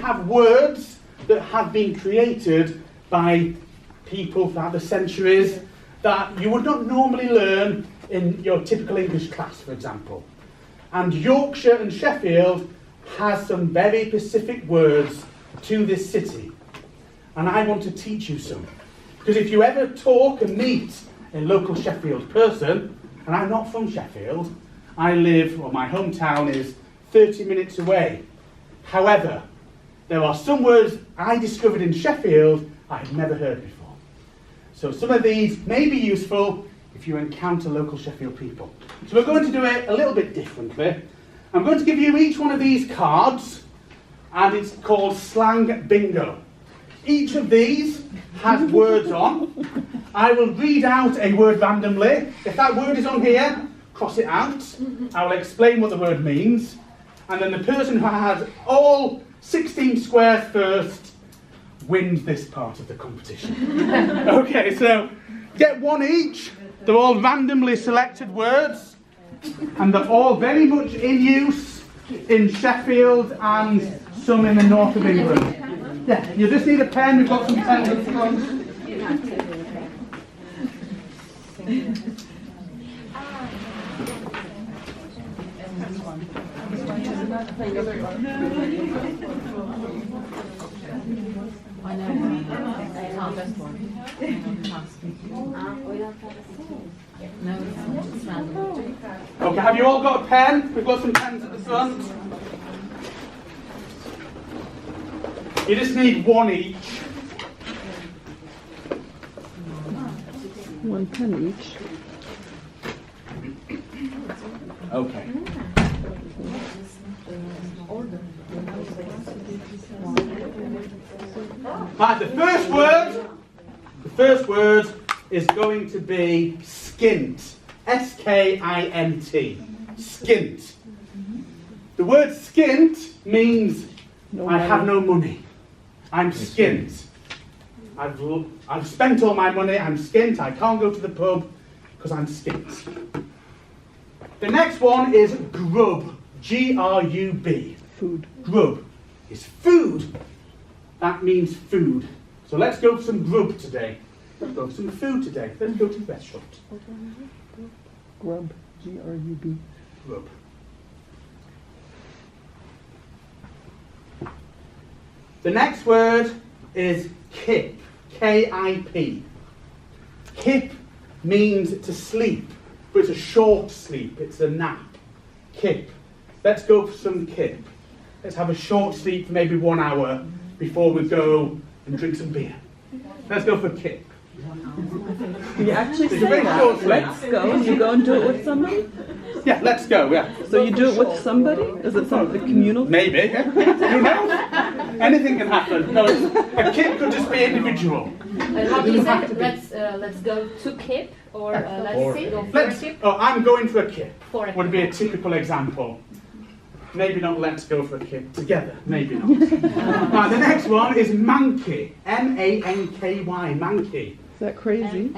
have words that have been created by people throughout the centuries that you would not normally learn in your typical English class, for example. And Yorkshire and Sheffield has some very specific words to this city. And I want to teach you some. Because if you ever talk and meet a local Sheffield person, and I'm not from Sheffield, my hometown is 30 minutes away. However, there are some words I discovered in Sheffield I had never heard before. So some of these may be useful if you encounter local Sheffield people. So we're going to do it a little bit differently. I'm going to give you each one of these cards, and it's called Slang Bingo. Each of these has words on. I will read out a word randomly. If that word is on here, cross it out. I will explain what the word means. And then the person who has all 16 squares first wins this part of the competition. Okay, so get one each. They're all randomly selected words. And they're all very much in use in Sheffield and some in the north of England. Yeah, you just need a pen. We've got some pens at the front. Okay, have you all got a pen? We've got some pens at the front. You just need one each. One pen each. Okay. Right, the first word is going to be skint. S-K-I-N-T. Skint. The word skint means I have no money. I'm skint. I've spent all my money, I'm skint, I can't go to the pub because I'm skint. The next one is grub. G-R-U-B. Food. Grub is food. That means food. So let's go for some grub today. Let's go for some food today. Let's go to the restaurant. Grub. G-R-U-B. Grub. The next word is kip. K-I-P. Kip means to sleep, but it's a short sleep. It's a nap. Kip. Let's go for some kip. Let's have a short sleep for maybe 1 hour before we go and drink some beer. Let's go for kip. You actually say that. Let's go. You go and do it with somebody? Yeah, let's go, yeah. So you do it with somebody? Is it something communal? Maybe, yeah. Who knows? Anything can happen. No, a kip could just be individual. How do you say let's go to kip or let's go for a kip? Oh, I'm going for a kip. For a Would be a typical example. Maybe not let's go for a kip together. Maybe not. Now, the next one is manky. M-A-N-K-Y. Manky. Is that crazy?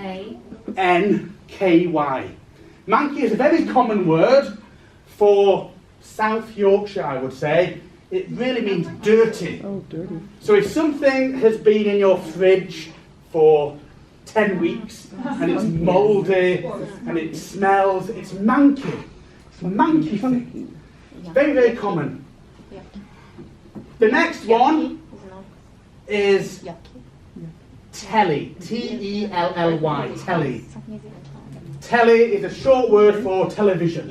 N-K-Y. Manky is a very common word for South Yorkshire, I would say. It really means dirty. Oh, dirty. So if something has been in your fridge for 10 weeks and it's mouldy and it smells, it's manky. It's a manky thing. It's very, very common. The next one is telly. T-E-L-L-Y. Telly. Telly is a short word for television.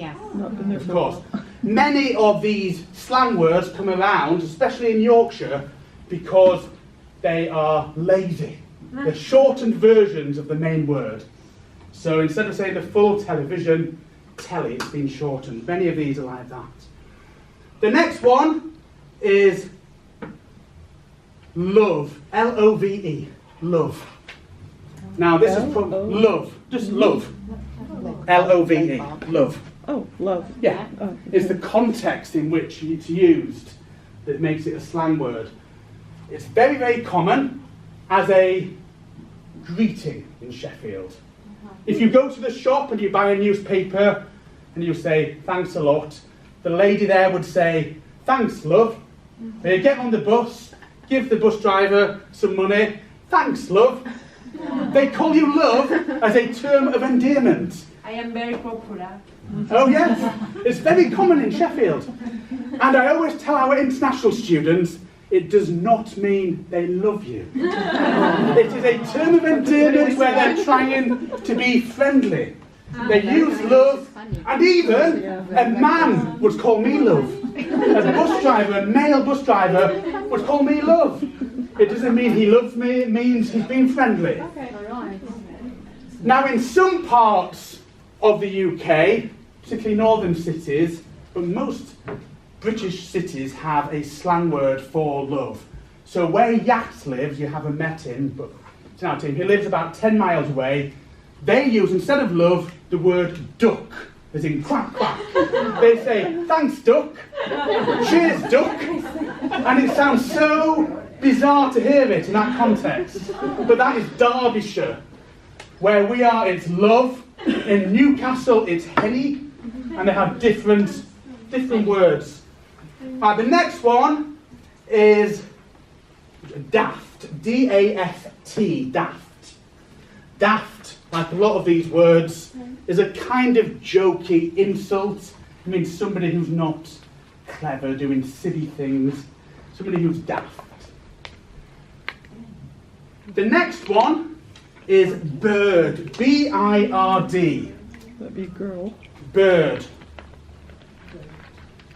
Of course. Many of these slang words come around, especially in Yorkshire, because they are lazy. They're shortened versions of the main word. So instead of saying the full television, telly, it's been shortened. Many of these are like that. The next one is love. L-O-V-E. Love. Now this is from love. Just love. L-O-V-E. Love. Oh, love. Yeah. Oh, It's the context in which it's used that makes it a slang word. It's very, very common as a greeting in Sheffield. If you go to the shop and you buy a newspaper and you say, thanks a lot, the lady there would say, thanks, love, They get on the bus, give the bus driver some money. Thanks, love. They call you love as a term of endearment. I am very popular. Oh yes, it's very common in Sheffield. And I always tell our international students, it does not mean they love you. It is a term of endearment where they're trying to be friendly. They use love, and even a man would call me love. A bus driver, a male bus driver, would call me love. It doesn't mean he loves me, it means he's being friendly. Now in some parts of the UK, particularly northern cities, but most British cities have a slang word for love. So where Yax lives, you haven't met him, but it's our team, he lives about 10 miles away. They use, instead of love, the word duck, as in quack quack. They say, thanks duck, cheers duck, and it sounds so bizarre to hear it in that context. But that is Derbyshire. Where we are, it's love. In Newcastle, it's henny, and they have different words. The next one is daft, D-A-F-T, daft. Daft, like a lot of these words, is a kind of jokey insult. It means somebody who's not clever, doing silly things, somebody who's daft. The next one is bird, B-I-R-D. That'd be girl. Bird.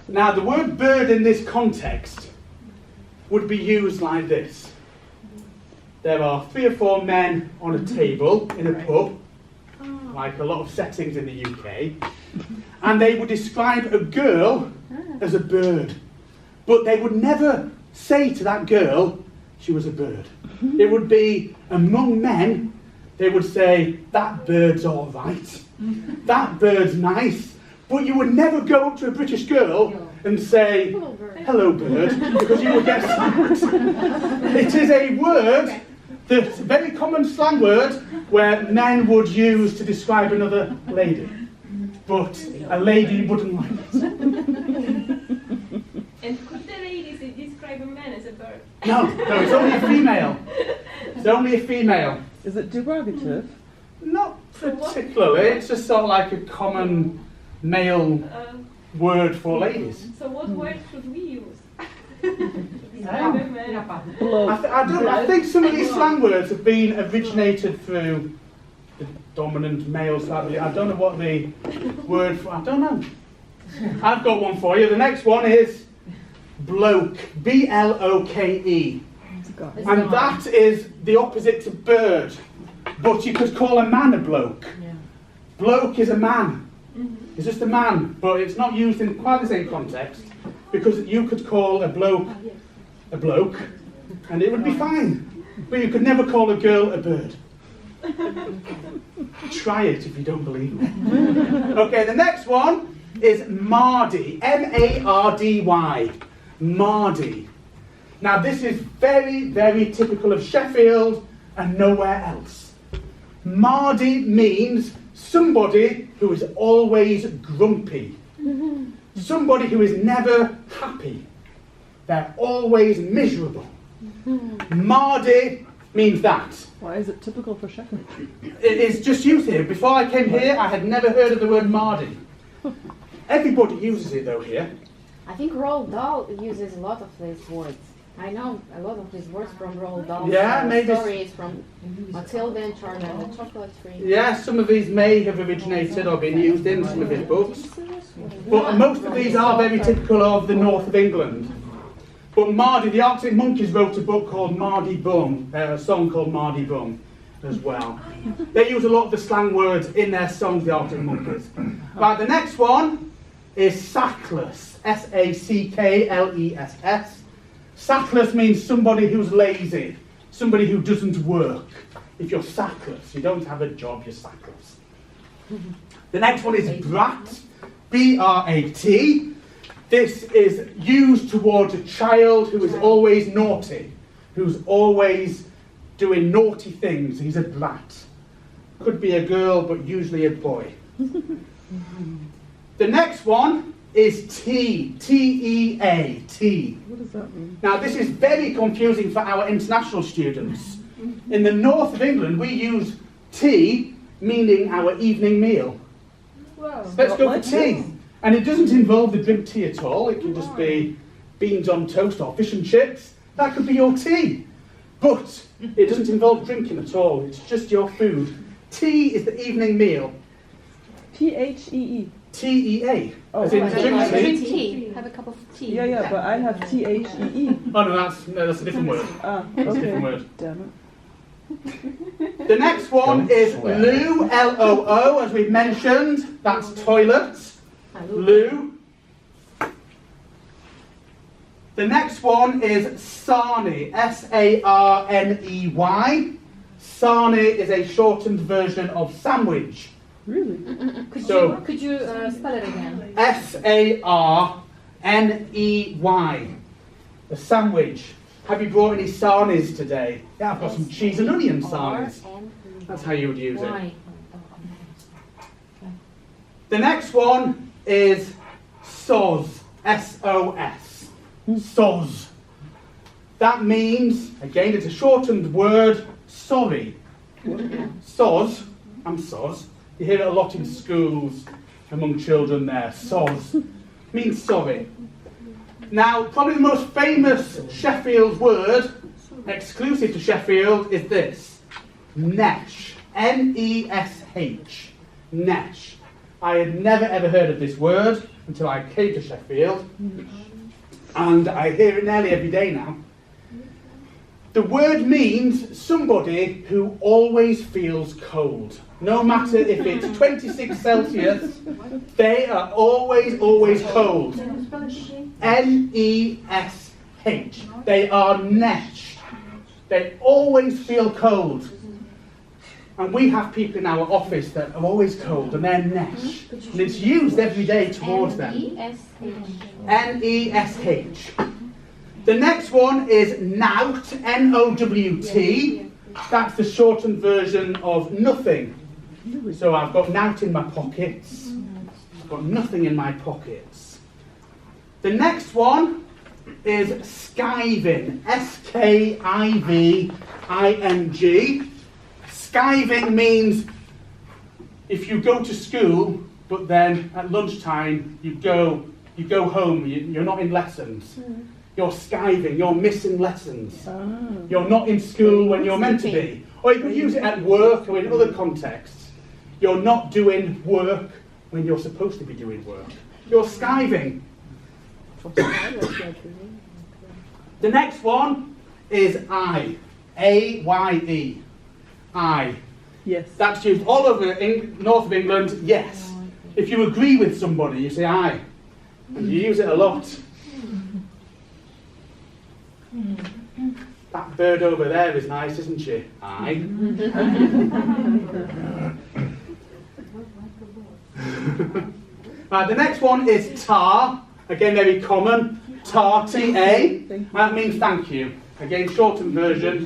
Now the word bird in this context would be used like this. There are 3 or 4 men on a table in a pub, like a lot of settings in the UK, and they would describe a girl as a bird, but they would never say to that girl she was a bird. It would be among men, they would say, that bird's all right, that bird's nice, but you would never go up to a British girl and say, hello bird, because you would get sacked. It is a word, that's a very common slang word, where men would use to describe another lady, but a lady wouldn't like it. And could the ladies describe a man as a bird? No, it's only a female. It's only a female. Is it derogative? Not particularly, it's just sort of like a common male word for ladies. So what word should we use? Describe a man. I think some of these slang words have been originated through the dominant male slang. I don't know what the word for, I don't know. I've got one for you. The next one is bloke, B-L-O-K-E. And that is the opposite to bird. But you could call a man a bloke. Bloke is a man. It's just a man, but it's not used in quite the same context, because you could call a bloke, and it would be fine. But you could never call a girl a bird. Try it if you don't believe me. Okay, the next one is Mardy, M-A-R-D-Y, Mardy. Now this is very, very typical of Sheffield and nowhere else. Mardy means somebody who is always grumpy. Somebody who is never happy. They're always miserable. Mardy means that. Why is it typical for Sheffield? It is just used here. Before I came here, I had never heard of the word Mardy. Everybody uses it though here. I think Roald Dahl uses a lot of these words. I know a lot of these words from Roald Dahl. Yeah, maybe stories from Matilda and Charlie and the Chocolate Tree. Yeah, some of these may have originated or been used in some of his books. But most of these are very typical of the north of England. But Mardy, the Arctic Monkeys wrote a book called Mardy Bum, a song called Mardy Bum as well. They use a lot of the slang words in their songs, the Arctic Monkeys. Right, the next one is Sackless, S-A-C-K-L-E-S-S. Sackless means somebody who's lazy, somebody who doesn't work. If you're sackless, you don't have a job, you're sackless. The next one is brat, B-R-A-T. This is used towards a child who is always naughty, who's always doing naughty things. He's a brat. Could be a girl, but usually a boy. The next one is tea. T-E-A, tea. What does that mean? Now, this is very confusing for our international students. In the north of England, we use tea, meaning our evening meal. Wow. Let's go for tea. And it doesn't involve the drink tea at all. It can just be beans on toast or fish and chips. That could be your tea. But it doesn't involve drinking at all. It's just your food. Tea is the evening meal. T-H-E-E. T-E-A. Oh, as in right. drink tea. Drink tea. Have a cup of tea. Yeah, but I have T-H-E-E. Oh no, that's a different word. Ah, That's a okay. different word. Damn it. The next one Don't is swear. loo, L-O-O, as we've mentioned. That's toilet. Loo. The next one is sarnie, S-A-R-N-E-Y. Sarnie is a shortened version of sandwich. Really? Could you spell it again? S-A-R-N-E-Y. A sandwich. Have you brought any sarnies today? Yeah, I've got some cheese and onion sarnies. That's how you would use it. Why? The next one is soz, S-O-S. Soz. That means, again, it's a shortened word, sorry. Soz, I'm soz. You hear it a lot in schools among children there. Soz means sorry. Now, probably the most famous Sheffield word, exclusive to Sheffield, is this. Nesh. N-E-S-H. Nesh. I had never ever heard of this word until I came to Sheffield. And I hear it nearly every day now. The word means somebody who always feels cold. No matter if it's 26 Celsius, they are always cold. N-E-S-H. They are nesh. They always feel cold. And we have people in our office that are always cold, and they're nesh. And it's used every day towards them. N-E-S-H. The next one is nout, N-O-W-T. That's the shortened version of nothing. So I've got nout in my pockets. I've got nothing in my pockets. The next one is skiving, S-K-I-V-I-N-G. Skiving means if you go to school, but then at lunchtime you go home, you're not in lessons. You're skiving, you're missing lessons. You're not in school when you're meant to be. Or you could use it at work or in other contexts. You're not doing work when you're supposed to be doing work. You're skiving. The next one is I. A-Y-E. I. Yes. That's used all over north of England, yes. If you agree with somebody, you say I. And you use it a lot. That bird over there is nice, isn't she? I. The next one is tar. Again, very common. Tar, T-A. That means thank you. Again, shortened version.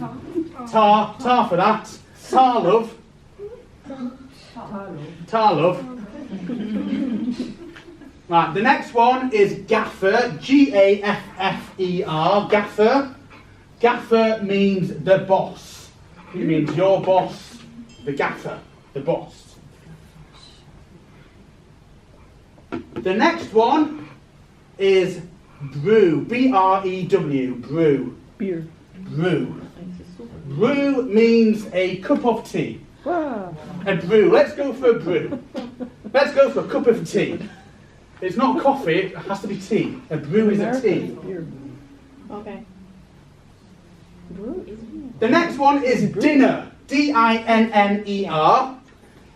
Tar for that. Tar love. Tar love. Right, the next one is gaffer, G-A-F-F-E-R, gaffer. Gaffer means the boss. It means your boss, the gaffer, the boss. The next one is brew, B-R-E-W, brew. Beer. Brew. Brew means a cup of tea. Wow. A brew. Let's go for a brew. Let's go for a cup of tea. It's not coffee, it has to be tea. A brew is a tea. Beer. Okay. The next one is dinner. D-I-N-N-E-R.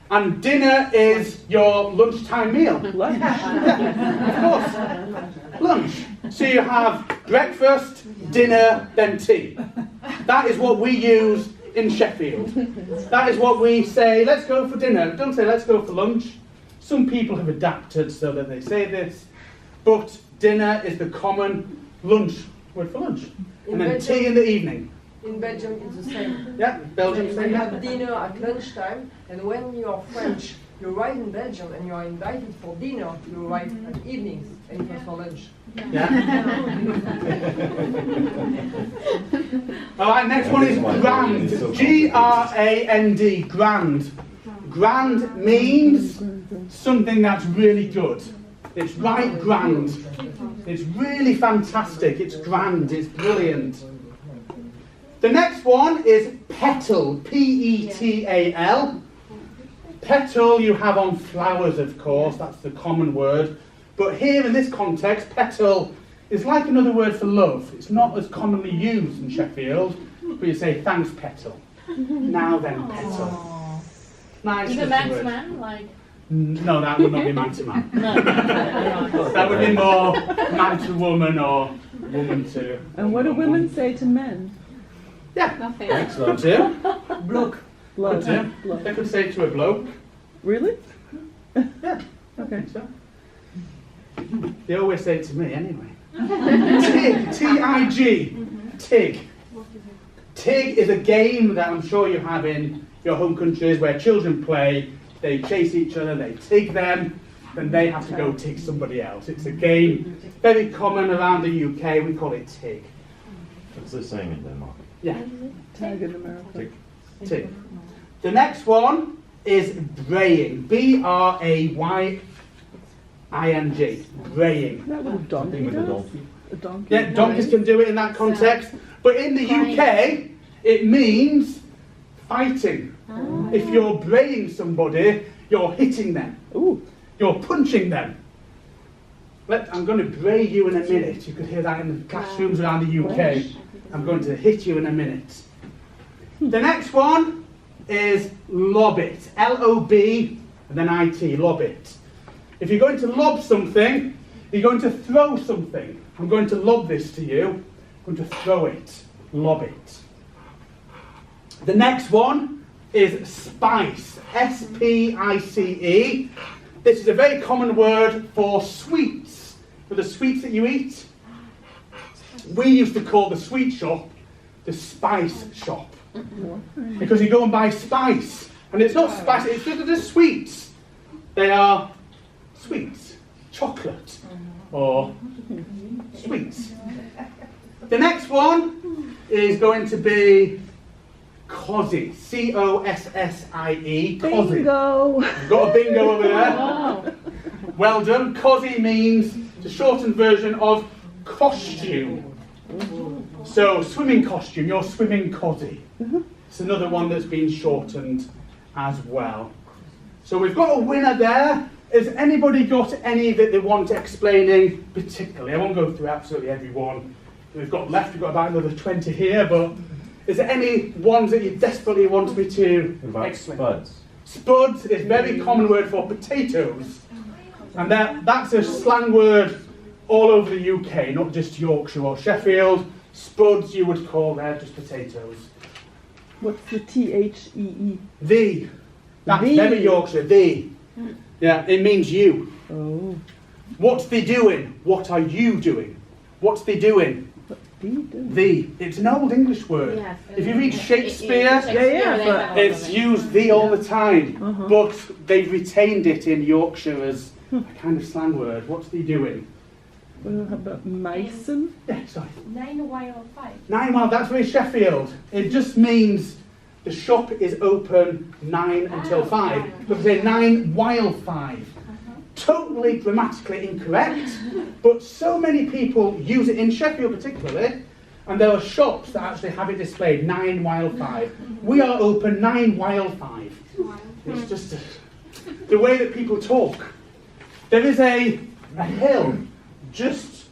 And dinner is your lunchtime meal. Lunch. Yeah, of course. Lunch. So you have breakfast, dinner, then tea. That is what we use in Sheffield. That is what we say, let's go for dinner. Don't say let's go for lunch. Some people have adapted so that they say this. But dinner is the common lunch word for lunch. And then tea in the evening. In Belgium, it's the same. Yeah, Belgium You same. have dinner at lunchtime, and when you are French you arrive in Belgium and you are invited for dinner, you arrive at evenings and it was for lunch. Yeah. All right, next one is grand. G-R-A-N-D, grand. Grand means something that's really good. It's right grand. It's really fantastic. It's grand. It's brilliant. The next one is petal. P-E-T-A-L. Petal you have on flowers, of course. That's the common word. But here in this context, petal is like another word for love. It's not as commonly used in Sheffield, but you say, thanks, petal. Now then, petal. Nice. Is a man to man, like? No, that would not be man to man. That would be more man to woman or woman to... And what do women say to men? Yeah, Nothing. thanks, love too. Bloke. Bloke. Yeah. Bloke. They could say to a bloke. Really? Yeah. Okay. So. They always say it to me anyway. Tig, T-I-G, Tig. Tig is a game that I'm sure you have in your home countries where children play. They chase each other, they tig them, then they have to go tig somebody else. It's a game very common around the UK. We call it tig. What's the saying in Denmark? Yeah, Tag in America. Tig. tig. The next one is braying. B-R-A-Y-I-N-G. Braying. That what a donkey Something with a does? donkey. A donkey? Yeah, donkeys can do it in that context. But in the UK, it means fighting. If you're braying somebody, you're hitting them. Ooh. You're punching them. I'm going to bray you in a minute. You could hear that in the classrooms around the UK. I'm going to hit you in a minute. The next one is lob it. L-O-B and then I-T, lob it. If you're going to lob something, you're going to throw something. I'm going to lob this to you. I'm going to throw it. Lob it. The next one is spice. S-P-I-C-E. This is a very common word for sweets. For the sweets that you eat. We used to call the sweet shop the spice shop. Because you go and buy spice. And it's not spice, it's just sweets. They are sweets. Chocolate. Or sweets. The next one is going to be cosy. C-O-S-S-I-E. Cosy. Bingo! You've got a bingo over there. Wow. Well done. Cosy means the shortened version of costume. So swimming costume, you're swimming cosy. It's another one that's been shortened as well. So we've got a winner there. Has anybody got any that they want explaining particularly? I won't go through absolutely every one we've got left. We've got about another 20 here, but is there any ones that you desperately want me to explain? Spuds. Spuds is a very common word for potatoes. And that's a slang word all over the UK, not just Yorkshire or Sheffield. Spuds you would call there just potatoes. What's the T-H-E-E? The. That's The. very Yorkshire, the. Yeah, it means you. Oh. What's they doing? What are you doing? What's they doing? What do you do? The. It's an old English word. Yes. If you read Shakespeare, but it's used the all the time. Uh-huh. But they've retained it in Yorkshire as a kind of slang word. What's they doing? Well, how about Meissen? Yeah, sorry. 9 while 5. 9 mile, that's very Sheffield. It just means the shop is open 9 until 5. But they say 9 while 5. Totally grammatically incorrect, but so many people use it in Sheffield particularly, and there are shops that actually have it displayed 9 while 5. We are open 9 while 5. It's just the way that people talk. There is a hill just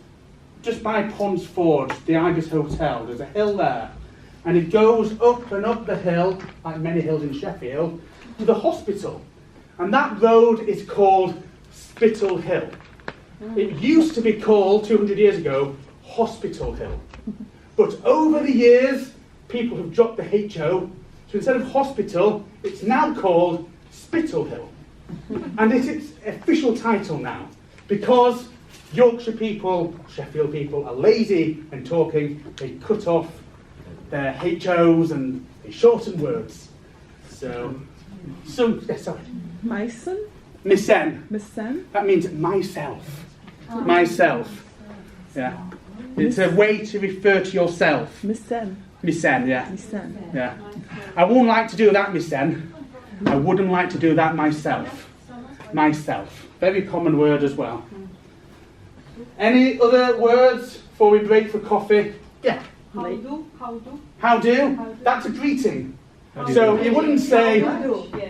by Ponds Forge, the Ibis Hotel. There's a hill there, and it goes up and up the hill, like many hills in Sheffield, to the hospital. And that road is called Petal Hill. It used to be called, 200 years ago, Hospital Hill. But over the years, people have dropped the HO, so instead of hospital, it's now called Spittal Hill. And it's its official title now, because Yorkshire people, Sheffield people, are lazy and talking. They cut off their HOs and they shorten words. So So, sorry. Mysen? Mysen. Mysen? That means myself. Myself. Yeah. It's a way to refer to yourself. Mysen. Mysen, yeah. Mysen. Yeah. I wouldn't like to do that, mysen. I wouldn't like to do that myself. Myself. Very common word as well. Any other words before we break for coffee? Yeah. How do? How do? How do? That's a greeting. So you wouldn't say,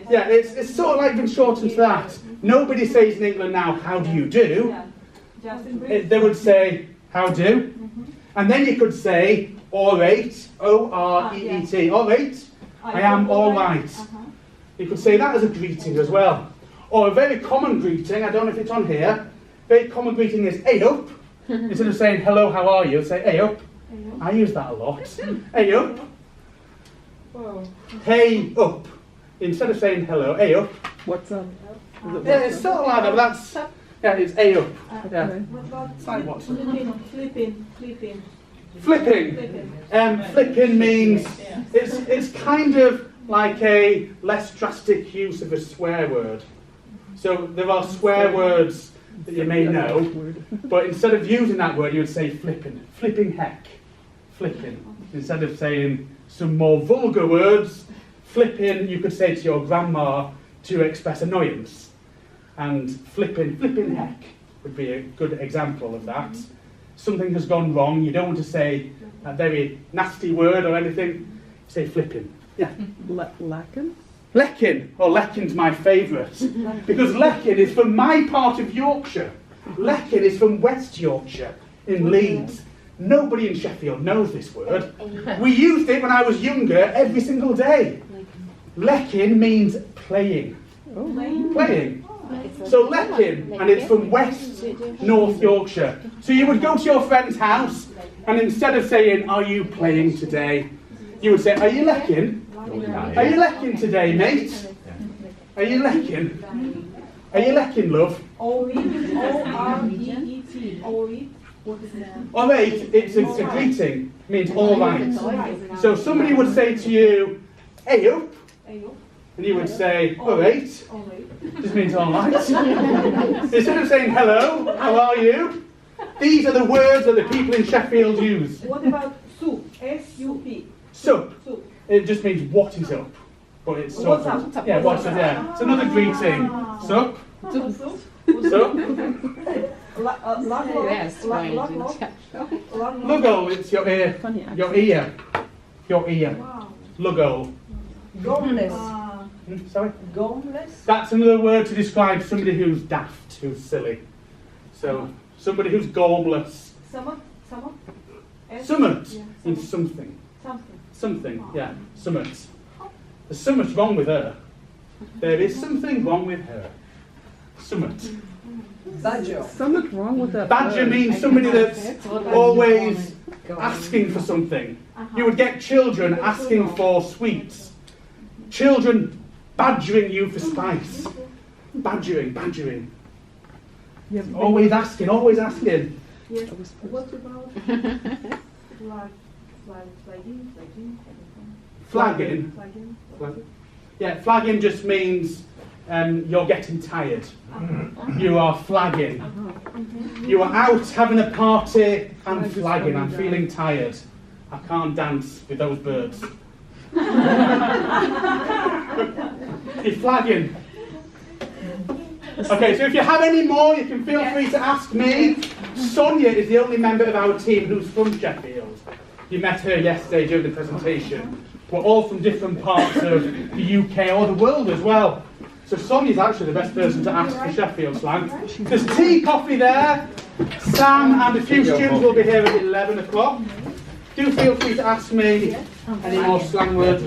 yeah, it's sort of like been shortened to that. Nobody says in England now, how do you do? They would say, how do? And then you could say, all right, O-R-E-E-T, all right, I am all right. You could say that as a greeting as well. Or a very common greeting, I don't know if it's on here, very common greeting is, hey up. Instead of saying, hello, how are you, say, hey up. I use that a lot. Hey up. Hey up. Instead of saying hello, hey up. What's up? Yeah, it's sort of like that, but that's, yeah, it's hey up. Yeah. What about It's like what's up. flipping? Flipping. Flipping means, it's kind of like a less drastic use of a swear word. So there are swear words that you may know, but instead of using that word, you would say flipping. Flipping heck. Flipping. Instead of saying some more vulgar words, flipping, you could say to your grandma to express annoyance. And flipping heck would be a good example of that. Something has gone wrong, you don't want to say a very nasty word or anything, say flipping. Yeah. Lacking? Leckin. Oh, Leckin's my favourite. Because Leckin is from my part of Yorkshire. Leckin is from West Yorkshire, in Leeds. Nobody in Sheffield knows this word. We used it when I was younger every single day. Leckin means playing. Playing. So Leckin, and it's from West North Yorkshire. So you would go to your friend's house, and instead of saying, are you playing today? You would say, are you Leckin? Are you Leckin today, mate? Are you Leckin? Are you Leckin, love? O-R-E-E-T. All right, it's a greeting. It means all right. So somebody would say to you, hey up. And you would say, all right. Just means all right. Instead of saying hello, how are you? These are the words that the people in Sheffield use. What about soup? S-U-P. Sup. Soup. It just means what is up. But it's sort What's of, up? yeah, what's up, yeah. It's another greeting. Sup. Soup. Sup. Luggle, it's your ear. Your ear. Your ear. Luggle. Gomless. Sorry? Gomless? That's another word to describe somebody who's daft, who's silly. So, somebody who's gormless. Summit? Summit means something. Something, yeah. Summit. There's so much wrong with her. There is something wrong with her. Summit. Badger. Something wrong with that. Badger means somebody that's always asking for something. You would get children asking for sweets. Children badgering you for spice. Badgering. Always asking. Yes. What about flagging? Yeah, flagging just means you're getting tired. You are flagging. You are out having a party and flagging. I'm feeling tired. I can't dance with those birds. You're flagging. Okay, so if you have any more, you can feel free to ask me. Sonia is the only member of our team who's from Sheffield. You met her yesterday during the presentation. We're all from different parts of the UK or the world as well. So Sonia's actually the best person to ask for Sheffield slang. There's tea, coffee there. Sam and a few students will be here at 11 o'clock. Do feel free to ask me any more slang words.